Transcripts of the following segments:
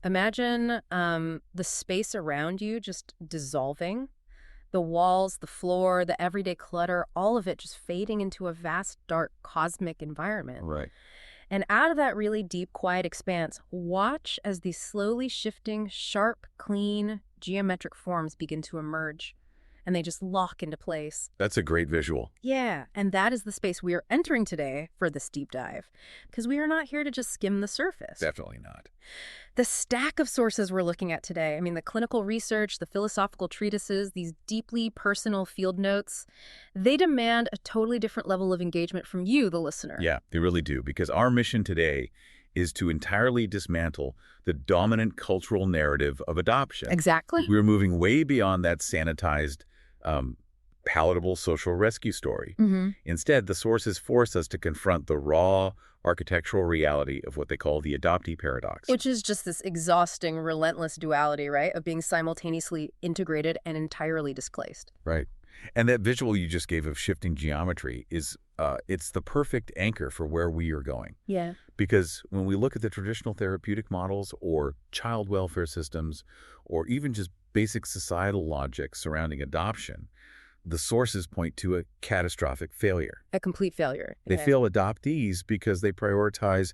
Imagine the space around you just dissolving, the walls, the floor, the everyday clutter, all of it just fading into a vast, dark, cosmic environment. Right. And out of that really deep, quiet expanse, watch as these slowly shifting, sharp, clean, geometric forms begin to emerge. And they just lock into place. That's a great visual. Yeah, and that is the space we are entering today for this deep dive. Because we are not here to just skim the surface. Definitely not. The stack of sources we're looking at today, I mean, the clinical research, the philosophical treatises, these deeply personal field notes, they demand a totally different level of engagement from you, the listener. Yeah, they really do, because our mission today is to entirely dismantle the dominant cultural narrative of adoption. Exactly. We're moving way beyond that sanitized, palatable social rescue story. Instead, the sources force us to confront the raw architectural reality of what they call the adoptee paradox. Which is just this exhausting, relentless duality, right, of being simultaneously integrated and entirely displaced. Right. And that visual you just gave of shifting geometry is, it's the perfect anchor for where we are going. Yeah. Because when we look at the traditional therapeutic models or child welfare systems, or even just basic societal logic surrounding adoption, the sources point to a catastrophic failure. A complete failure. They Yeah. fail adoptees because they prioritize,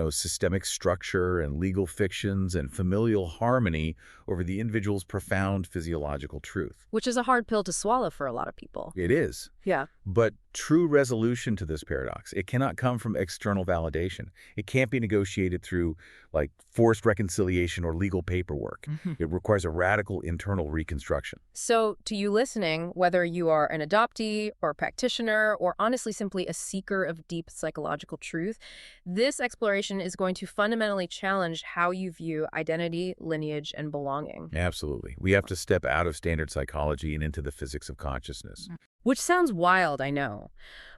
systemic structure and legal fictions and familial harmony over the individual's profound physiological truth. Which is a hard pill to swallow for a lot of people. It is. Yeah. But true resolution to this paradox, it cannot come from external validation. It can't be negotiated through, like, forced reconciliation or legal paperwork. It requires a radical internal reconstruction. So, to you listening, whether you are an adoptee or a practitioner or honestly simply a seeker of deep psychological truth, this exploration is going to fundamentally challenge how you view identity, lineage, and belonging. Absolutely. We have to step out of standard psychology and into the physics of consciousness. Which sounds wild, I know.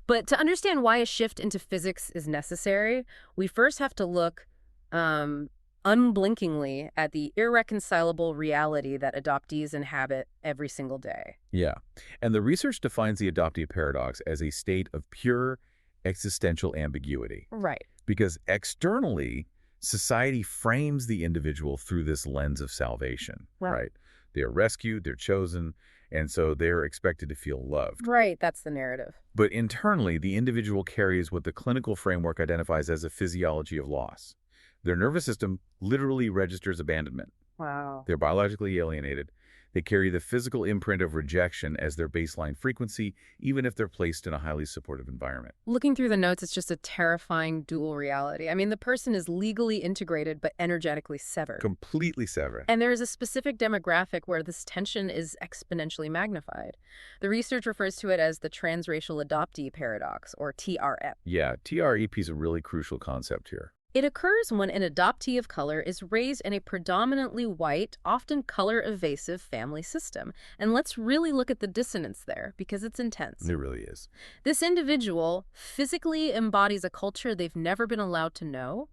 But to understand why a shift into physics is necessary, we first have to look unblinkingly at the irreconcilable reality that adoptees inhabit every single day. Yeah. And the research defines the adoptee paradox as a state of pure existential ambiguity. Right. Because externally, society frames the individual through this lens of salvation, right? They're rescued, they're chosen, and so they're expected to feel loved. Right, that's the narrative. But internally, the individual carries what the clinical framework identifies as a physiology of loss. Their nervous system literally registers abandonment. Wow. They're biologically alienated. They carry the physical imprint of rejection as their baseline frequency, even if they're placed in a highly supportive environment. Looking through the notes, it's just a terrifying dual reality. I mean, the person is legally integrated but energetically severed. Completely severed. And there is a specific demographic where this tension is exponentially magnified. The research refers to it as the transracial adoptee paradox, or TRF. Yeah, TREP is a really crucial concept here. It occurs when an adoptee of color is raised in a predominantly white, often color-evasive family system. And let's really look at the dissonance there, because it's intense. It really is. This individual physically embodies a culture they've never been allowed to know,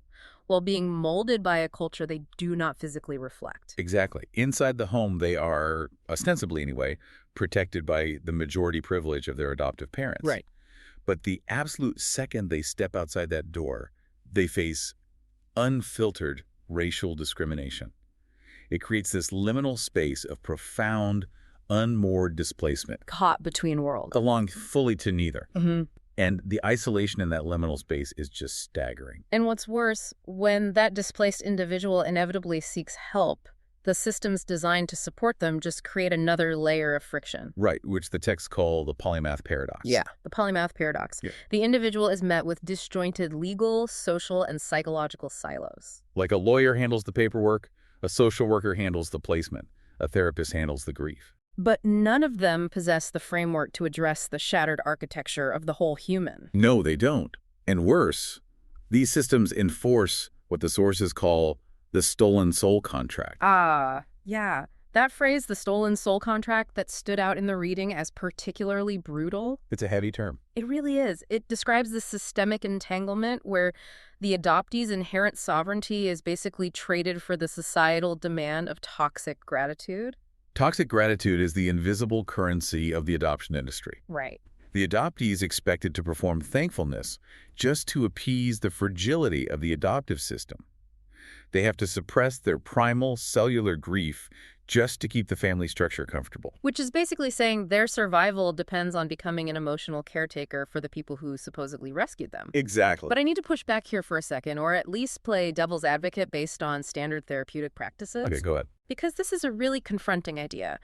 while being molded by a culture they do not physically reflect. Exactly. Inside the home, they are, ostensibly anyway, protected by the majority privilege of their adoptive parents. Right. But the absolute second they step outside that door, they face unfiltered racial discrimination. It creates this liminal space of profound, unmoored displacement. Caught between worlds. Belong fully to neither. Mm-hmm. And the isolation in that liminal space is just staggering. And what's worse, when that displaced individual inevitably seeks help, the systems designed to support them just create another layer of friction. Right, which the texts call the polymath paradox. Yeah, the polymath paradox. Yeah. The individual is met with disjointed legal, social, and psychological silos. Like a lawyer handles the paperwork, a social worker handles the placement, a therapist handles the grief. But none of them possess the framework to address the shattered architecture of the whole human. No, they don't. And worse, these systems enforce what the sources call the stolen soul contract. Yeah. That phrase, the stolen soul contract, that stood out in the reading as particularly brutal. It's a heavy term. It really is. It describes the systemic entanglement where the adoptee's inherent sovereignty is basically traded for the societal demand of toxic gratitude. Toxic gratitude is the invisible currency of the adoption industry. Right. The adoptee is expected to perform thankfulness just to appease the fragility of the adoptive system. They have to suppress their primal cellular grief just to keep the family structure comfortable. Which is basically saying their survival depends on becoming an emotional caretaker for the people who supposedly rescued them. Exactly. But I need to push back here for a second, or at least play devil's advocate based on standard therapeutic practices. Okay, go ahead. Because this is a really confronting idea.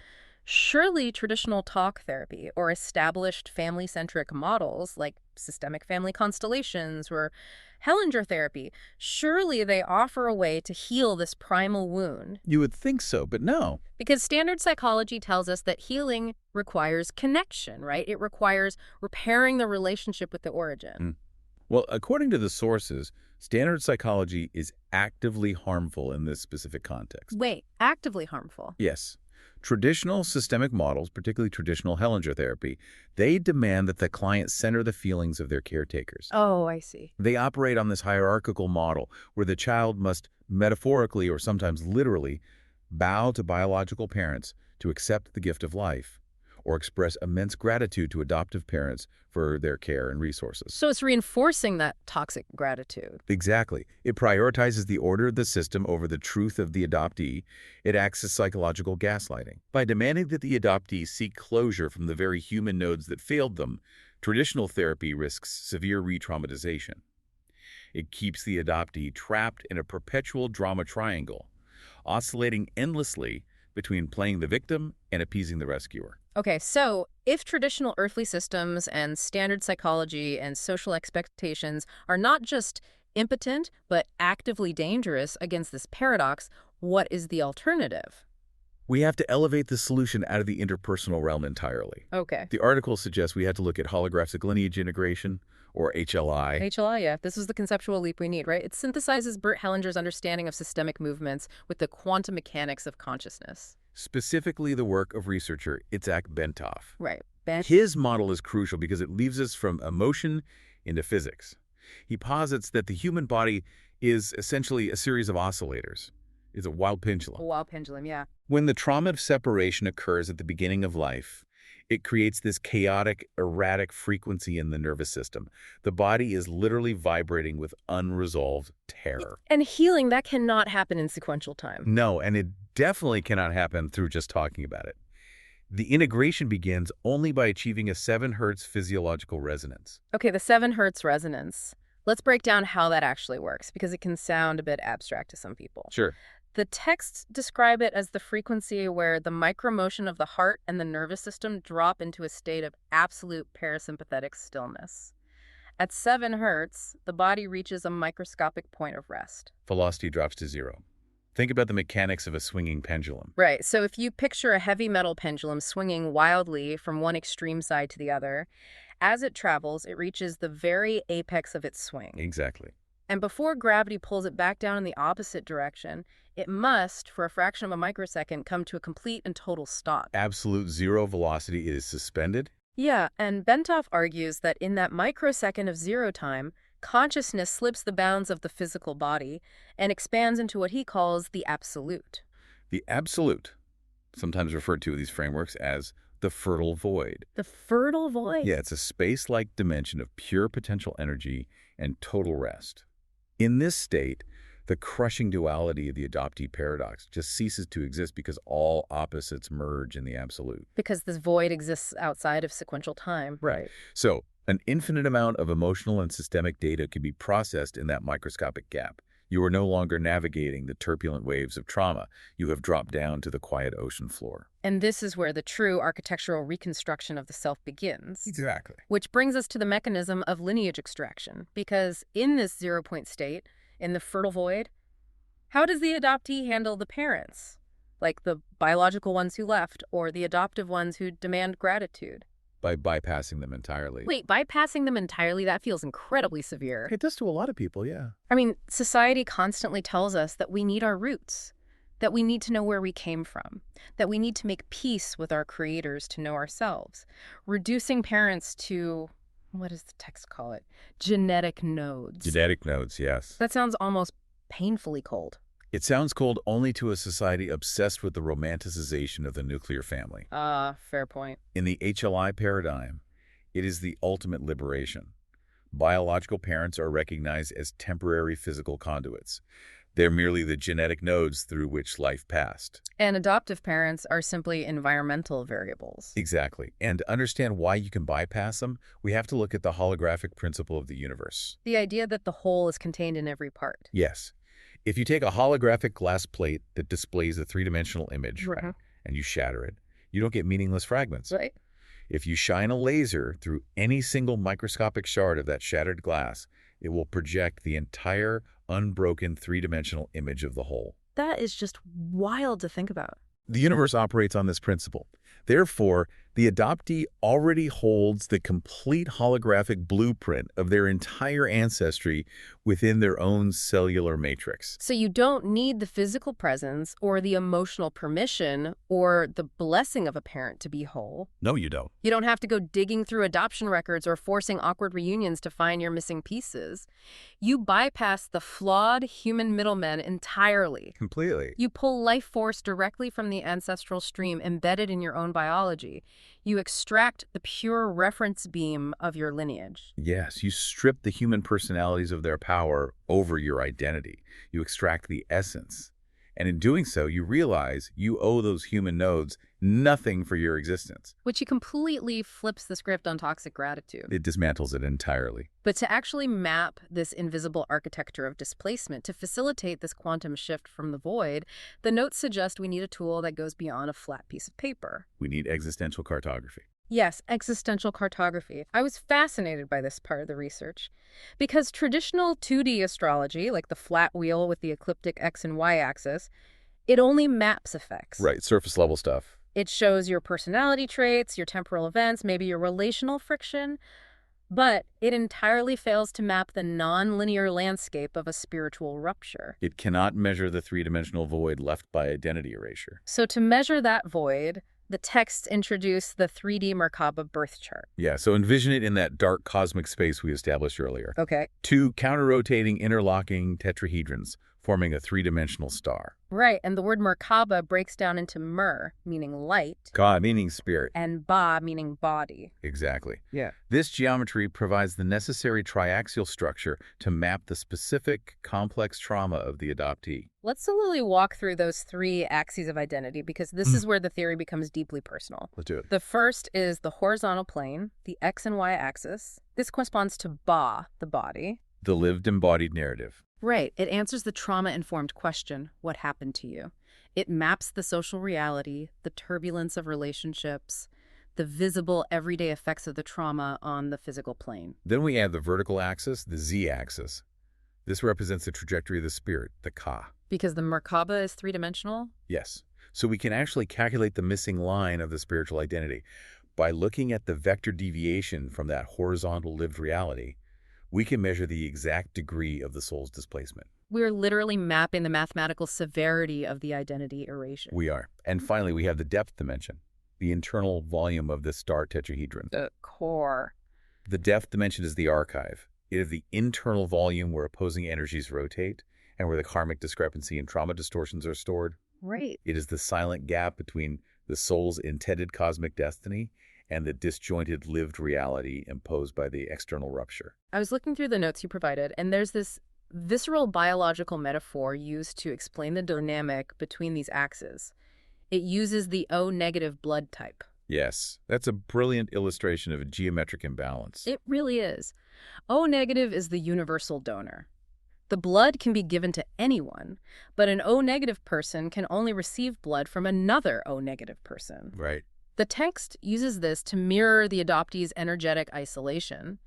Surely traditional talk therapy or established family-centric models like systemic family constellations or Hellinger therapy, surely they offer a way to heal this primal wound. You would think so, but no. Because standard psychology tells us that healing requires connection, right? It requires repairing the relationship with the origin. Well, according to the sources, standard psychology is actively harmful in this specific context. Wait, actively harmful? Yes. Traditional systemic models, particularly traditional Hellinger therapy, they demand that the client center the feelings of their caretakers. Oh, I see. They operate on this hierarchical model where the child must metaphorically or sometimes literally bow to biological parents to accept the gift of life or express immense gratitude to adoptive parents for their care and resources. So it's reinforcing that toxic gratitude. Exactly. It prioritizes the order of the system over the truth of the adoptee. It acts as psychological gaslighting. By demanding that the adoptee seek closure from the very human nodes that failed them, traditional therapy risks severe re-traumatization. It keeps the adoptee trapped in a perpetual drama triangle, oscillating endlessly between playing the victim and appeasing the rescuer. Okay, so if traditional earthly systems and standard psychology and social expectations are not just impotent, but actively dangerous against this paradox, what is the alternative? We have to elevate the solution out of the interpersonal realm entirely. Okay. The article suggests we had to look at holographic lineage integration, or HLI. HLI, yeah. This is the conceptual leap we need, right? It synthesizes Bert Hellinger's understanding of systemic movements with the quantum mechanics of consciousness. Specifically the work of researcher Itzhak Bentov. Right. His model is crucial because it leads us from emotion into physics. He posits that the human body is essentially a series of oscillators. It's a wild pendulum. A wild pendulum, yeah. When the trauma of separation occurs at the beginning of life, it creates this chaotic, erratic frequency in the nervous system. The body is literally vibrating with unresolved terror. And healing, that cannot happen in sequential time. No, and it definitely cannot happen through just talking about it. The integration begins only by achieving a 7 Hertz physiological resonance. Okay, the 7 Hertz resonance. Let's break down how that actually works, because it can sound a bit abstract to some people. Sure. The texts describe it as the frequency where the micromotion of the heart and the nervous system drop into a state of absolute parasympathetic stillness. At 7 Hertz, the body reaches a microscopic point of rest. Velocity drops to 0. Think about the mechanics of a swinging pendulum. Right, so if you picture a heavy metal pendulum swinging wildly from one extreme side to the other, as it travels, it reaches the very apex of its swing. Exactly. And before gravity pulls it back down in the opposite direction, it must, for a fraction of a microsecond, come to a complete and total stop. Absolute zero velocity is suspended. Yeah, and Bentov argues that in that microsecond of zero time, consciousness slips the bounds of the physical body and expands into what he calls the absolute. The absolute, sometimes referred to in these frameworks as the fertile void. The fertile void? Yeah, it's a space-like dimension of pure potential energy and total rest. In this state, the crushing duality of the adoptee paradox just ceases to exist because all opposites merge in the absolute. Because this void exists outside of sequential time. Right. So, an infinite amount of emotional and systemic data can be processed in that microscopic gap. You are no longer navigating the turbulent waves of trauma. You have dropped down to the quiet ocean floor. And this is where the true architectural reconstruction of the self begins. Exactly. Which brings us to the mechanism of lineage extraction. Because in this zero-point state, in the fertile void, how does the adoptee handle the parents? Like the biological ones who left, or the adoptive ones who demand gratitude? By bypassing them entirely. Wait, bypassing them entirely? That feels incredibly severe. It does to a lot of people, yeah. I mean, society constantly tells us that we need our roots, that we need to know where we came from, that we need to make peace with our creators to know ourselves, reducing parents to, what does the text call it? Genetic nodes. Genetic nodes, yes. That sounds almost painfully cold. It sounds cold only to a society obsessed with the romanticization of the nuclear family. Fair point. In the HLI paradigm, it is the ultimate liberation. Biological parents are recognized as temporary physical conduits. They're merely the genetic nodes through which life passed. And adoptive parents are simply environmental variables. Exactly. And to understand why you can bypass them, we have to look at the holographic principle of the universe. The idea that the whole is contained in every part. Yes. If you take a holographic glass plate that displays a three-dimensional image, Mhm. and you shatter it, you don't get meaningless fragments. Right? If you shine a laser through any single microscopic shard of that shattered glass, it will project the entire unbroken three-dimensional image of the whole. That is just wild to think about. The universe operates on this principle. Therefore, the adoptee already holds the complete holographic blueprint of their entire ancestry within their own cellular matrix. So you don't need the physical presence or the emotional permission or the blessing of a parent to be whole. No, you don't. You don't have to go digging through adoption records or forcing awkward reunions to find your missing pieces. You bypass the flawed human middlemen entirely. Completely. You pull life force directly from the ancestral stream embedded in your own biology. You extract the pure reference beam of your lineage. Yes, you strip the human personalities of their power over your identity. You extract the essence. And in doing so, you realize you owe those human nodes nothing for your existence. Which completely flips the script on toxic gratitude. It dismantles it entirely. But to actually map this invisible architecture of displacement, to facilitate this quantum shift from the void, the notes suggest we need a tool that goes beyond a flat piece of paper. We need existential cartography. Yes, existential cartography. I was fascinated by this part of the research because traditional 2D astrology, like the flat wheel with the ecliptic X and Y axis, it only maps effects. Right, surface level stuff. It shows your personality traits, your temporal events, maybe your relational friction, but it entirely fails to map the non-linear landscape of a spiritual rupture. It cannot measure the three-dimensional void left by identity erasure. So to measure that void, the texts introduce the 3D Merkaba birth chart. Yeah, so envision it in that dark cosmic space we established earlier. Okay. Two counter-rotating, interlocking tetrahedrons forming a three-dimensional star. Right, and the word Merkaba breaks down into Mer, meaning light, Ka, meaning spirit. and Ba, meaning body. Exactly. Yeah. This geometry provides the necessary triaxial structure to map the specific, complex trauma of the adoptee. Let's slowly walk through those three axes of identity because this is where the theory becomes deeply personal. Let's do it. The first is the horizontal plane, the X and Y axis. This corresponds to Ba, the body. The lived embodied narrative. Right. It answers the trauma-informed question, what happened to you? It maps the social reality, the turbulence of relationships, the visible everyday effects of the trauma on the physical plane. Then we add the vertical axis, the z-axis. This represents the trajectory of the spirit, the Ka. Because the Merkaba is three-dimensional? Yes. So we can actually calculate the missing line of the spiritual identity. By looking at the vector deviation from that horizontal lived reality, we can measure the exact degree of the soul's displacement. We're literally mapping the mathematical severity of the identity erasure. We are. And finally, we have the depth dimension, the internal volume of the star tetrahedron. The core. The depth dimension is the archive. It is the internal volume where opposing energies rotate and where the karmic discrepancy and trauma distortions are stored. Right. It is the silent gap between the soul's intended cosmic destiny and the disjointed lived reality imposed by the external rupture. I was looking through the notes you provided, and there's this visceral biological metaphor used to explain the dynamic between these axes. It uses the O-negative blood type. Yes, that's a brilliant illustration of a geometric imbalance. It really is. O-negative is the universal donor. The blood can be given to anyone, but an O-negative person can only receive blood from another O-negative person. Right. The text uses this to mirror the adoptee's energetic isolation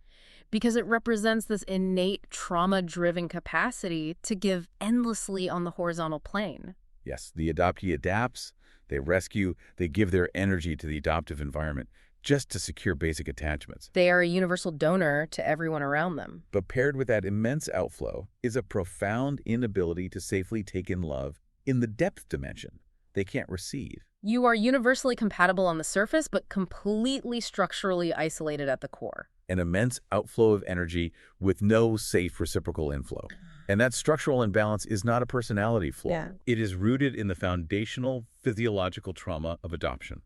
because it represents this innate trauma-driven capacity to give endlessly on the horizontal plane. Yes, the adoptee adapts, they rescue, they give their energy to the adoptive environment just to secure basic attachments. They are a universal donor to everyone around them. But paired with that immense outflow is a profound inability to safely take in love in the depth dimension. They can't receive. You are universally compatible on the surface, but completely structurally isolated at the core. An immense outflow of energy with no safe reciprocal inflow. And that structural imbalance is not a personality flaw. Yeah. It is rooted in the foundational physiological trauma of adoption,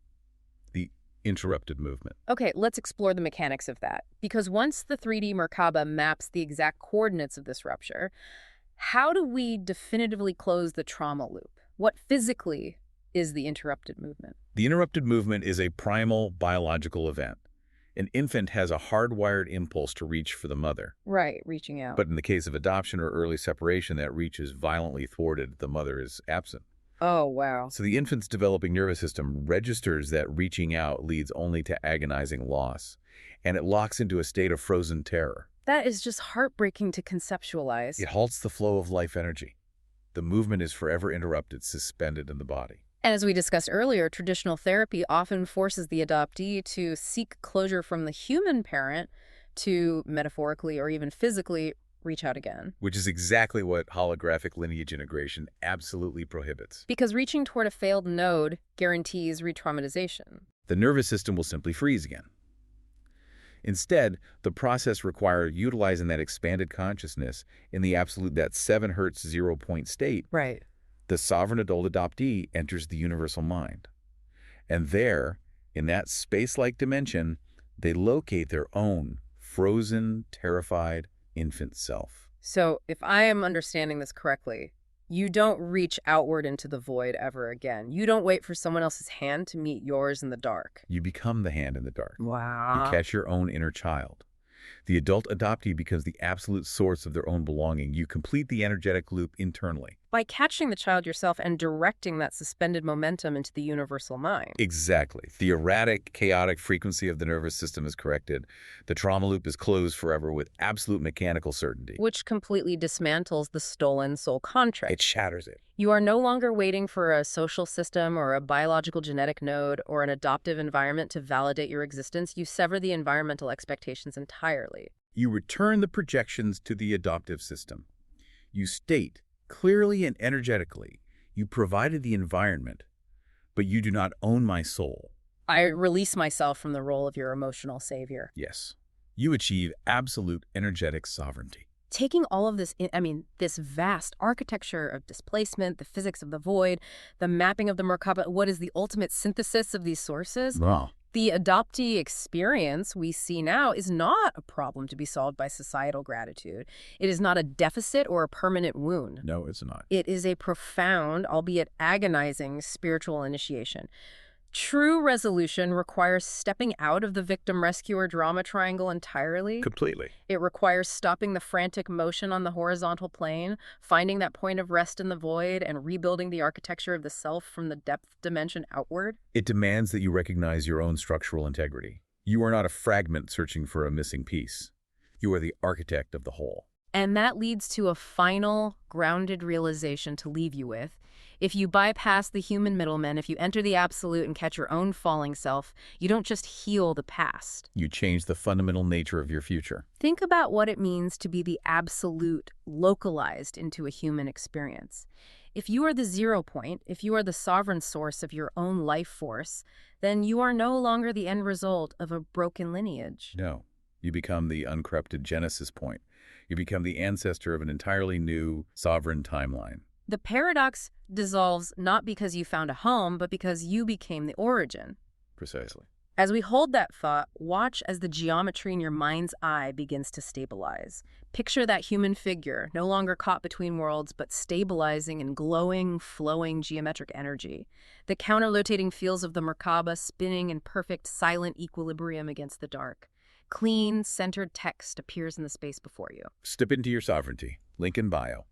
the interrupted movement. Okay, let's explore the mechanics of that. Because once the 3D Merkaba maps the exact coordinates of this rupture, How do we definitively close the trauma loop? What physically is the interrupted movement? The interrupted movement is a primal biological event. An infant has a hardwired impulse to reach for the mother. Right, reaching out. But in the case of adoption or early separation, that reach is violently thwarted. The mother is absent. Oh, wow. So the infant's developing nervous system registers that reaching out leads only to agonizing loss, and it locks into a state of frozen terror. That is just heartbreaking to conceptualize. It halts the flow of life energy. The movement is forever interrupted, suspended in the body. And as we discussed earlier, traditional therapy often forces the adoptee to seek closure from the human parent to metaphorically or even physically reach out again. Which is exactly what holographic lineage integration absolutely prohibits. Because reaching toward a failed node guarantees re-traumatization. The nervous system will simply freeze again. Instead, the process requires utilizing that expanded consciousness in the absolute, that 7 hertz 0-point state. Right. The sovereign adult adoptee enters the universal mind. And there, in that space-like dimension, they locate their own frozen, terrified infant self. So if I am understanding this correctly, you don't reach outward into the void ever again. You don't wait for someone else's hand to meet yours in the dark. You become the hand in the dark. Wow. You catch your own inner child. The adult adoptee becomes the absolute source of their own belonging. You complete the energetic loop internally. By catching the child yourself and directing that suspended momentum into the universal mind. Exactly. The erratic, chaotic frequency of the nervous system is corrected. The trauma loop is closed forever with absolute mechanical certainty. Which completely dismantles the stolen soul contract. It shatters it. You are no longer waiting for a social system or a biological genetic node or an adoptive environment to validate your existence. You sever the environmental expectations entirely. You return the projections to the adoptive system. You state, clearly and energetically, you provided the environment, but you do not own my soul. I release myself from the role of your emotional savior. Yes. You achieve absolute energetic sovereignty. Taking all of this, this vast architecture of displacement, the physics of the void, the mapping of the Merkaba, what is the ultimate synthesis of these sources? Wow. The adoptee experience we see now is not a problem to be solved by societal gratitude. It is not a deficit or a permanent wound. No, it's not. It is a profound, albeit agonizing, spiritual initiation. True resolution requires stepping out of the victim-rescuer drama triangle entirely. Completely. It requires stopping the frantic motion on the horizontal plane, finding that point of rest in the void, and rebuilding the architecture of the self from the depth dimension outward. It demands that you recognize your own structural integrity. You are not a fragment searching for a missing piece. You are the architect of the whole. And that leads to a final, grounded realization to leave you with. If you bypass the human middleman, if you enter the absolute and catch your own falling self, you don't just heal the past. You change the fundamental nature of your future. Think about what it means to be the absolute localized into a human experience. If you are the 0 point, if you are the sovereign source of your own life force, then you are no longer the end result of a broken lineage. No. You become the uncorrupted genesis point. You become the ancestor of an entirely new sovereign timeline. The paradox dissolves not because you found a home, but because you became the origin. Precisely. As we hold that thought, watch as the geometry in your mind's eye begins to stabilize. Picture that human figure, no longer caught between worlds, but stabilizing in glowing, flowing geometric energy. The counter-rotating fields of the Merkaba spinning in perfect, silent equilibrium against the dark. Clean, centered text appears in the space before you. Step into your sovereignty. Link in bio.